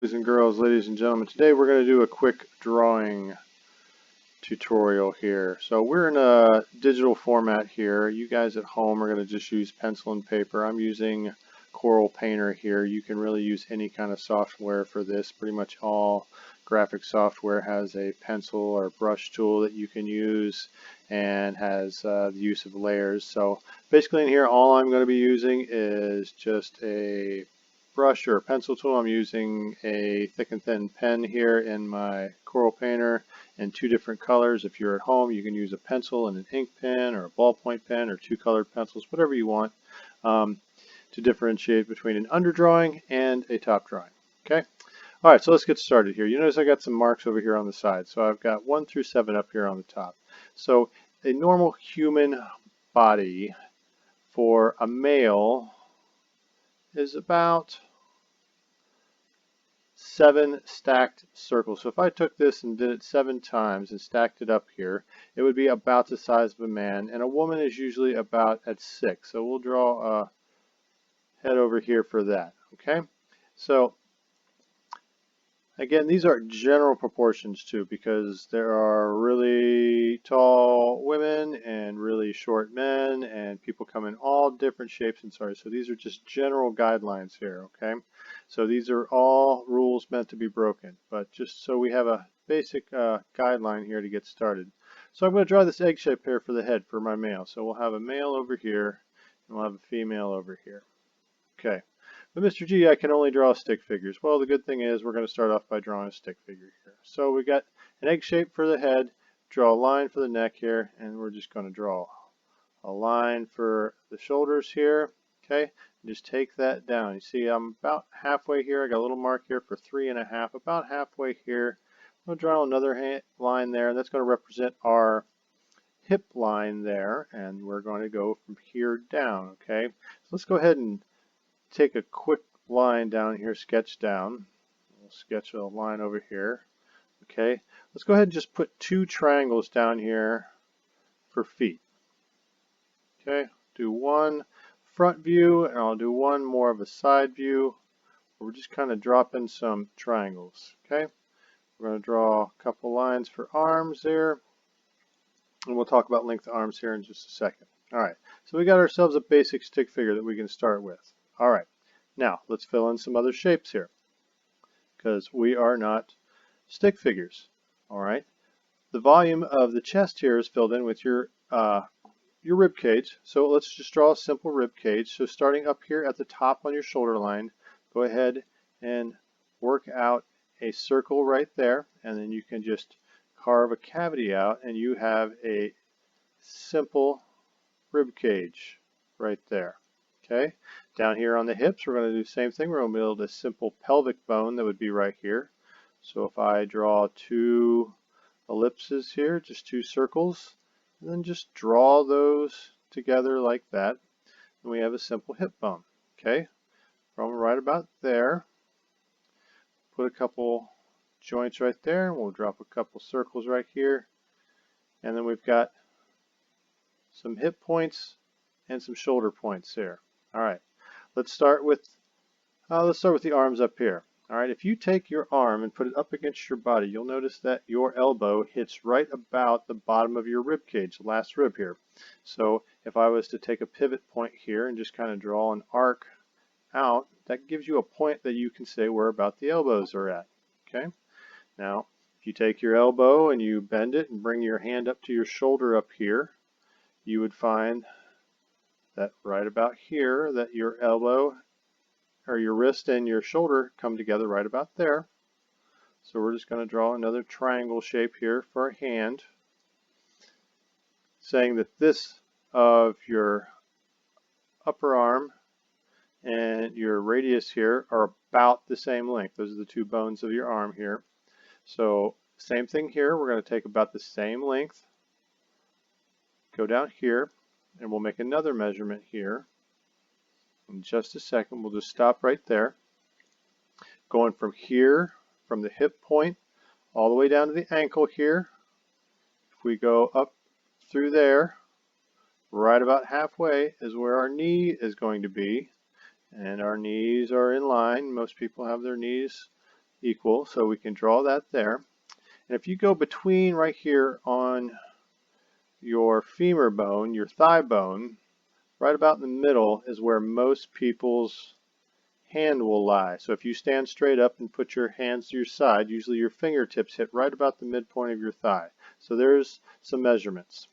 Boys and girls, ladies and gentlemen, today we're going to do a quick drawing tutorial here. So we're in a digital format here. You guys at home are going to just use pencil and paper. I'm using Coral Painter here. You can really use any kind of software for this. Pretty much all graphic software has a pencil or brush tool that you can use and has the use of layers. So basically in here all I'm going to be using is just a brush or a pencil tool. I'm using a thick and thin pen here in my Coral Painter in two different colors. If you're at home, you can use a pencil and an ink pen or a ballpoint pen or two colored pencils, whatever you want, to differentiate between an underdrawing and a top drawing. Okay. All right, so let's get started here. You notice I got some marks over here on the side. So I've got 1 through 7 up here on the top. So a normal human body for a male is about 7 stacked circles. So if I took this and did it 7 times and stacked it up here, it would be about the size of a man, and a woman is usually about at 6. So we'll draw a head over here for that. Okay, so again, these are general proportions too, because there are really tall women and really short men, and people come in all different shapes and sizes. So these are just general guidelines here, okay? So these are all rules meant to be broken, but just so we have a basic guideline here to get started. So I'm going to draw this egg shape here for the head for my male. So we'll have a male over here, and we'll have a female over here. Okay. But Mr. G, I can only draw stick figures. Well, the good thing is we're going to start off by drawing a stick figure here. So we got an egg shape for the head, draw a line for the neck here, and we're just going to draw a line for the shoulders here. Okay, and just take that down. You see I'm about halfway here. I got a little mark here for 3.5, about halfway here. We'll draw another line there, and that's going to represent our hip line there, and we're going to go from here down. Okay, so let's go ahead and take a quick line down here, sketch down. We'll sketch a line over here. Okay, let's go ahead and just put 2 triangles down here for feet. Okay, do one front view, and I'll do one more of a side view. We're just kind of dropping some triangles. Okay, we're going to draw a couple lines for arms there, and we'll talk about length of arms here in just a second. All right, so we got ourselves a basic stick figure that we can start with. All right, now let's fill in some other shapes here, because we are not stick figures. All right, the volume of the chest here is filled in with your rib cage. So let's just draw a simple rib cage. So starting up here at the top on your shoulder line, go ahead and work out a circle right there, and then you can just carve a cavity out, and you have a simple rib cage right there. Okay, down here on the hips, we're going to do the same thing. We're going to build a simple pelvic bone that would be right here. So if I draw 2 ellipses here, just 2 circles, and then just draw those together like that, and we have a simple hip bone. Okay, from right about there, put a couple joints right there, and we'll drop a couple circles right here, and then we've got some hip points and some shoulder points there. All right, let's start with the arms up here. All right, if you take your arm and put it up against your body, you'll notice that your elbow hits right about the bottom of your rib cage, the last rib here. So if I was to take a pivot point here and just kind of draw an arc out, that gives you a point that you can say where about the elbows are at. Okay, now if you take your elbow and you bend it and bring your hand up to your shoulder up here, you would find that right about here that your elbow or your wrist and your shoulder come together right about there. So we're just going to draw another triangle shape here for a hand, saying that this of your upper arm and your radius here are about the same length. Those are the 2 bones of your arm here. So same thing here, we're going to take about the same length, go down here, and we'll make another measurement here. In just a second, we'll just stop right there. Going from here, from the hip point, all the way down to the ankle here. If we go up through there, right about halfway is where our knee is going to be. And our knees are in line. Most people have their knees equal, so we can draw that there. And if you go between right here on your femur bone, your thigh bone, right about in the middle is where most people's hand will lie. So if you stand straight up and put your hands to your side, usually your fingertips hit right about the midpoint of your thigh. So there's some measurements.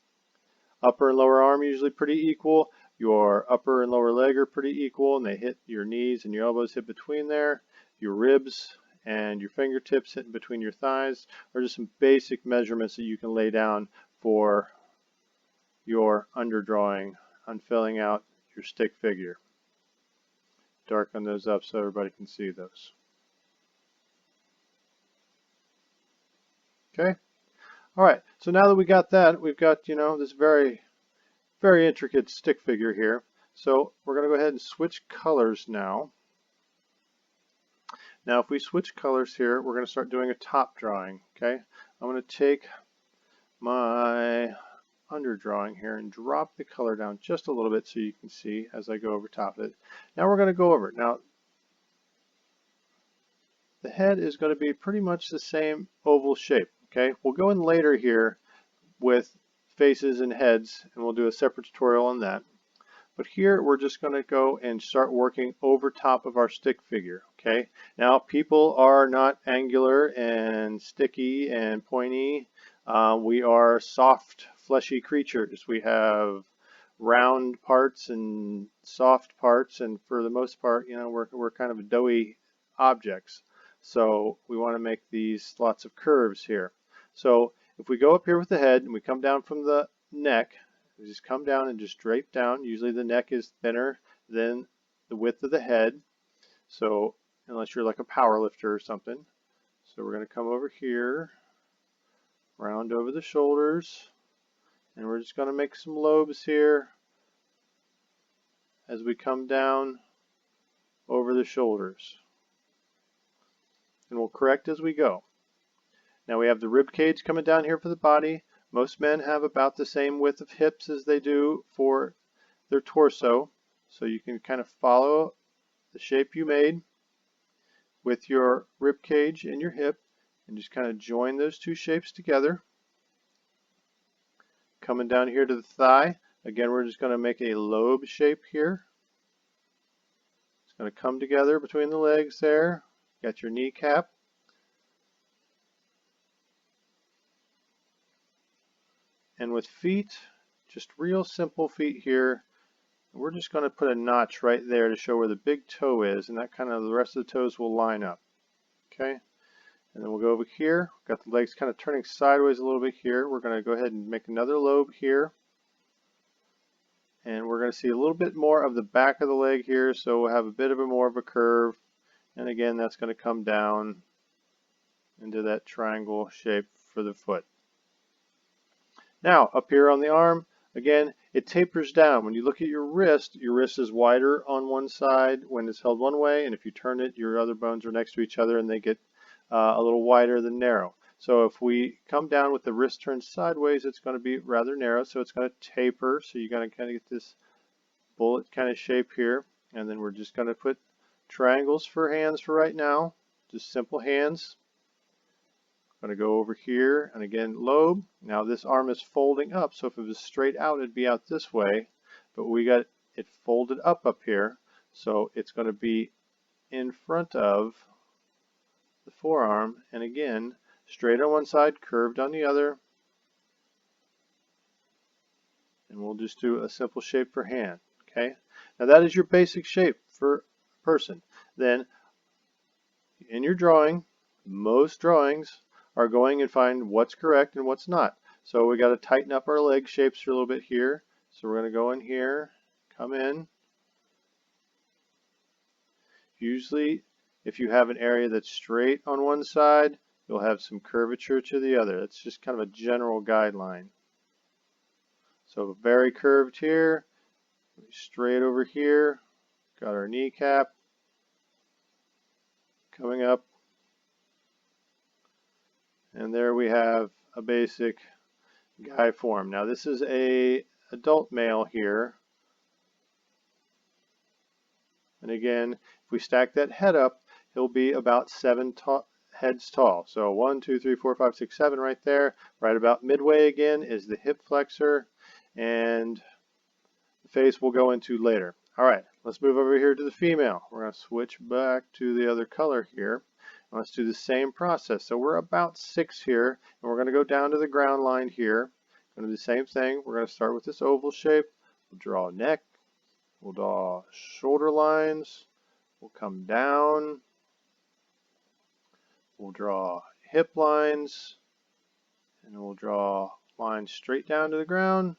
Upper and lower arm usually pretty equal. Your upper and lower leg are pretty equal, and they hit your knees and your elbows hit between there. Your ribs and your fingertips hit in between your thighs are just some basic measurements that you can lay down for your underdrawing on filling out your stick figure. Darken those up so everybody can see those. Okay. All right. So now that we got that, we've got, this very, very intricate stick figure here. So we're going to go ahead and switch colors now. Now, if we switch colors here, we're going to start doing a top drawing. Okay. I'm going to take my underdrawing here and drop the color down just a little bit so you can see as I go over top of it. Now we're going to go over it. Now, the head is going to be pretty much the same oval shape. Okay, we'll go in later here with faces and heads, and we'll do a separate tutorial on that. But here we're just going to go and start working over top of our stick figure. Okay, now people are not angular and sticky and pointy. We are soft, fleshy creatures. We have round parts and soft parts, and for the most part, we're kind of doughy objects. So we want to make these lots of curves here. So if we go up here with the head and we come down from the neck, we just come down and just drape down. Usually the neck is thinner than the width of the head. So unless you're like a power lifter or something. So we're going to come over here, round over the shoulders, and we're just going to make some lobes here as we come down over the shoulders. And we'll correct as we go. Now we have the rib cage coming down here for the body. Most men have about the same width of hips as they do for their torso. So you can kind of follow the shape you made with your rib cage and your hip and just kind of join those two shapes together. Coming down here to the thigh, again we're just going to make a lobe shape here. It's going to come together between the legs there. Got your kneecap. And with feet, just real simple feet here. We're just going to put a notch right there to show where the big toe is, and that kind of the rest of the toes will line up. Okay, and then we'll go over here. Got the legs kind of turning sideways a little bit here. We're going to go ahead and make another lobe here. And we're going to see a little bit more of the back of the leg here, so we'll have a bit of a more of a curve. And again, that's going to come down into that triangle shape for the foot. Now, up here on the arm, again, it tapers down. When you look at your wrist is wider on one side when it's held one way, and if you turn it, your other bones are next to each other and they get a little wider than narrow. So if we come down with the wrist turned sideways, it's going to be rather narrow, so it's going to taper. So you're going to kind of get this bullet kind of shape here, and then we're just going to put triangles for hands for right now, just simple hands. I'm going to go over here and again lobe. Now this arm is folding up, so if it was straight out it'd be out this way, but we got it folded up here, so it's going to be in front of the forearm, and again straight on one side, curved on the other, and we'll just do a simple shape for hand. Okay, now that is your basic shape for a person. Then in your drawing, most drawings are going and find what's correct and what's not. So we got to tighten up our leg shapes for a little bit here. So we're going to go in here, come in. Usually if you have an area that's straight on one side, you'll have some curvature to the other. That's just kind of a general guideline. So very curved here, straight over here, got our kneecap coming up, and there we have a basic guy form. Now this is a adult male here, and again if we stack that head up, he'll be about 7 heads tall. So 1, 2, 3, 4, 5, 6, 7 right there. Right about midway again is the hip flexor, and the face we'll go into later. All right, let's move over here to the female. We're going to switch back to the other color here. Let's do the same process. So we're about 6 here, and we're going to go down to the ground line here. Going to do the same thing. We're going to start with this oval shape. We'll draw a neck. We'll draw shoulder lines. We'll come down. We'll draw hip lines. And we'll draw lines straight down to the ground.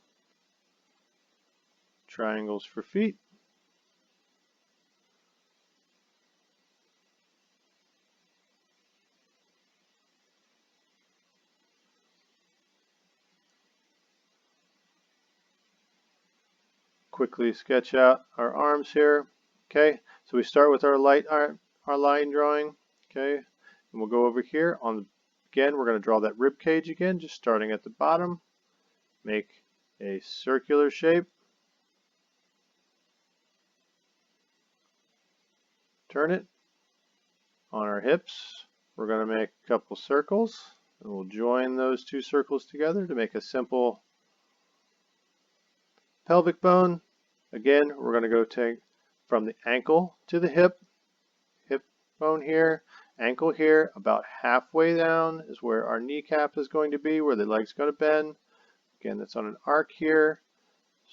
Triangles for feet. Quickly sketch out our arms here. Okay, so we start with our line drawing. Okay, and we'll go over here on again. We're going to draw that rib cage again, just starting at the bottom. Make a circular shape. Turn it on our hips. We're going to make a couple circles, and we'll join those two circles together to make a simple pelvic bone. Again, we're going to go take from the ankle to the hip bone here, ankle here, about halfway down is where our kneecap is going to be, where the leg's going to bend. Again, that's on an arc here,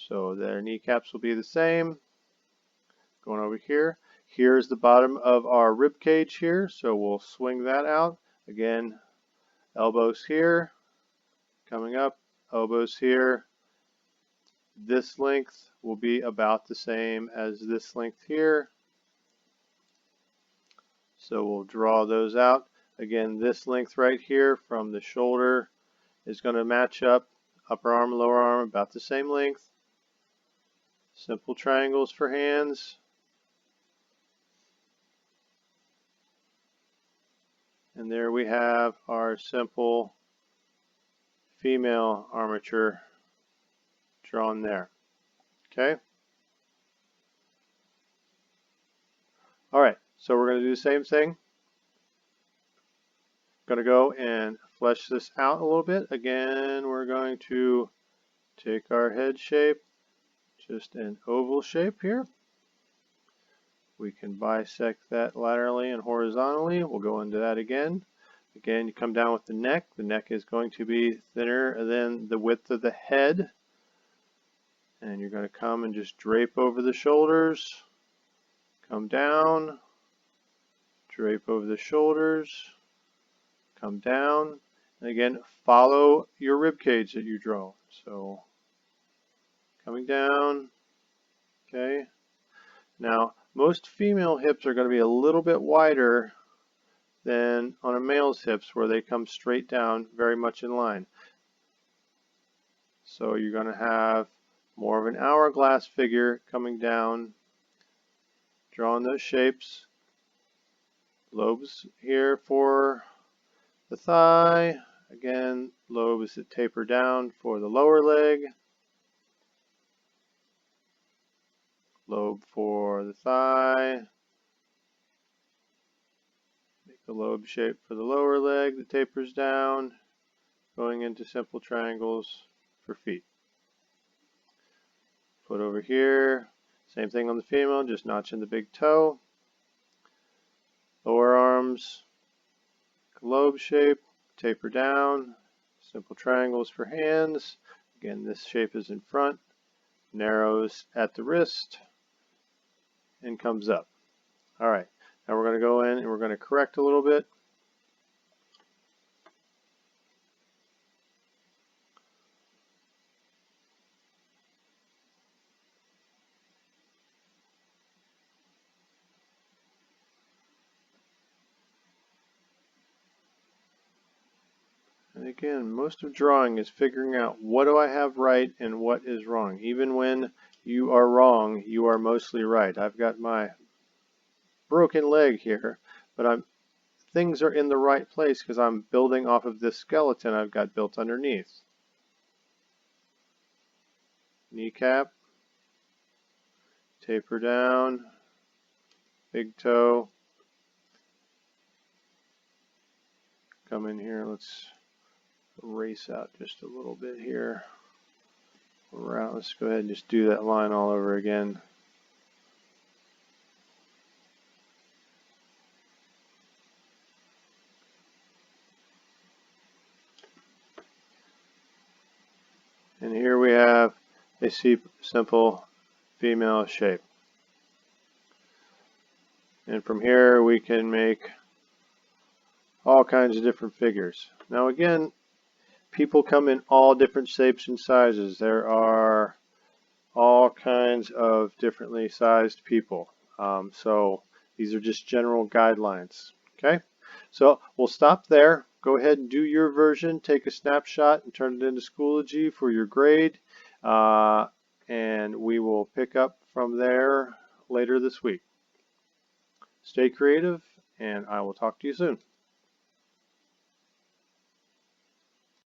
so their kneecaps will be the same. Going over here, here's the bottom of our rib cage here, so we'll swing that out. Again, elbows here, coming up, elbows here. This length will be about the same as this length here. So we'll draw those out. Again, this length right here from the shoulder is going to match up. Upper arm, lower arm, about the same length. Simple triangles for hands. And there we have our simple female armature drawn there. Okay. All right, so we're going to do the same thing. Going to go and flesh this out a little bit. Again, we're going to take our head shape, just an oval shape here. We can bisect that laterally and horizontally. We'll go into that again. Again, you come down with the neck. The neck is going to be thinner than the width of the head. And you're going to come and just drape over the shoulders. Come down. Drape over the shoulders. Come down. And again, follow your rib cage that you draw. So, coming down. Okay. Now, most female hips are going to be a little bit wider than on a male's hips, where they come straight down very much in line. So you're going to have more of an hourglass figure coming down, drawing those shapes. Lobes here for the thigh. Again, lobes that taper down for the lower leg. Lobe for the thigh. Make the lobe shape for the lower leg that tapers down, going into simple triangles for feet. Foot over here. Same thing on the female, just notching the big toe. Lower arms, lobe shape, taper down, simple triangles for hands. Again, this shape is in front, narrows at the wrist, and comes up. All right, now we're going to go in and we're going to correct a little bit. And again, most of drawing is figuring out what do I have right and what is wrong. Even when you are wrong, you are mostly right. I've got my broken leg here, but things are in the right place because I'm building off of this skeleton I've got built underneath. Kneecap, taper down, big toe, come in here. Let's erase out just a little bit here. Let's go ahead and just do that line all over again. And here we have a simple female shape. And from here we can make all kinds of different figures. Now again, people come in all different shapes and sizes. There are all kinds of differently sized people. So these are just general guidelines. Okay, so we'll stop there. Go ahead and do your version, take a snapshot and turn it into Schoology for your grade. And we will pick up from there later this week. Stay creative, and I will talk to you soon.